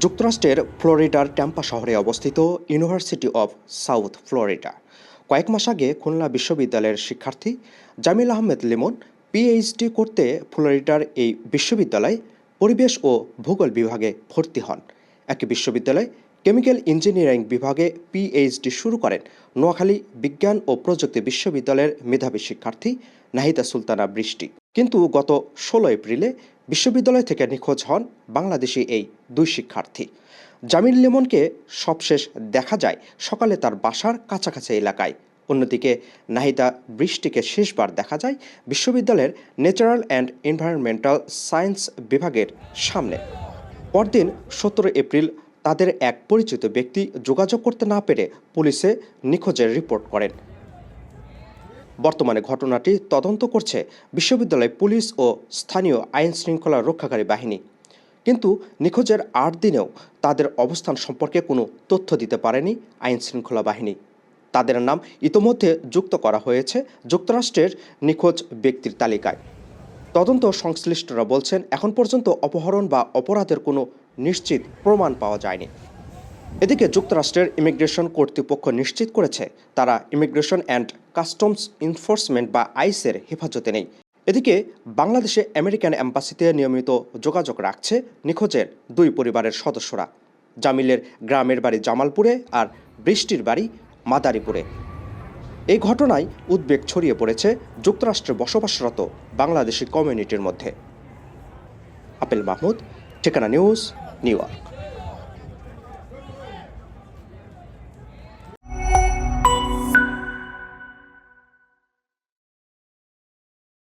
যুক্তরাষ্ট্রের ফ্লোরিডার ট্যাম্পা শহরে অবস্থিত ইউনিভার্সিটি অব সাউথ ফ্লোরিডা কয়েক মাস আগে খুলনা বিশ্ববিদ্যালয়ের শিক্ষার্থী জামিল আহমেদ লিমন পিএইচডি করতে ফ্লোরিডার এই বিশ্ববিদ্যালয়ে পরিবেশ ও ভূগোল বিভাগে ভর্তি হন। একই বিশ্ববিদ্যালয়ে কেমিক্যাল ইঞ্জিনিয়ারিং বিভাগে পিএইচডি শুরু করেন নোয়াখালী বিজ্ঞান ও প্রযুক্তি বিশ্ববিদ্যালয়ের মেধাবী শিক্ষার্থী নাহিদা সুলতানা বৃষ্টি। কিন্তু গত ১৬ এপ্রিলে বিশ্ববিদ্যালয় থেকে নিখোঁজ হন বাংলাদেশি এই দুই শিক্ষার্থী। জামিল লিমনকে সবশেষ দেখা যায় সকালে তার বাসার কাছাকাছি এলাকায়। অন্যদিকে নাহিদা বৃষ্টিকে শেষবার দেখা যায় বিশ্ববিদ্যালয়ের ন্যাচারাল অ্যান্ড এনভায়রনমেন্টাল সায়েন্স বিভাগের সামনে। পরদিন ১৭ এপ্রিল তাদের এক পরিচিত ব্যক্তি যোগাযোগ করতে না পেরে পুলিশে নিখোঁজের রিপোর্ট করেন। বর্তমানে ঘটনাটি তদন্ত করছে বিশ্ববিদ্যালয় পুলিশ ও স্থানীয় আইন শৃঙ্খলা রক্ষাকারী বাহিনী। কিন্তু নিখোঁজের ৮ দিনেও তাদের অবস্থান সম্পর্কে কোনো তথ্য দিতে পারেনি আইন শৃঙ্খলা বাহিনী। তাদের নাম ইতোমধ্যে যুক্ত করা হয়েছে যুক্তরাষ্ট্রের নিখোঁজ ব্যক্তির তালিকায়। তদন্ত সংশ্লিষ্টরা বলছেন এখন পর্যন্ত অপহরণ বা অপরাধের কোনো নিশ্চিত প্রমাণ পাওয়া যায়নি। এদিকে যুক্তরাষ্ট্রের ইমিগ্রেশন কর্তৃপক্ষ নিশ্চিত করেছে তারা ইমিগ্রেশন অ্যান্ড কাস্টমস এনফোর্সমেন্ট বা আইসের হেফাজতে নেই। এদিকে বাংলাদেশে আমেরিকান এম্বাসিতে নিয়মিত যোগাযোগ রাখছে নিখোঁজের দুই পরিবারের সদস্যরা। জামিলের গ্রামের বাড়ি জামালপুরে আর বৃষ্টির বাড়ি মাদারীপুরে। এই ঘটনায় উদ্বেগ ছড়িয়ে পড়েছে যুক্তরাষ্ট্রে বসবাসরত বাংলাদেশি কমিউনিটির মধ্যে। আপেল মাহমুদ, ঠিকানা নিউজ, নিউ ইয়র্ক।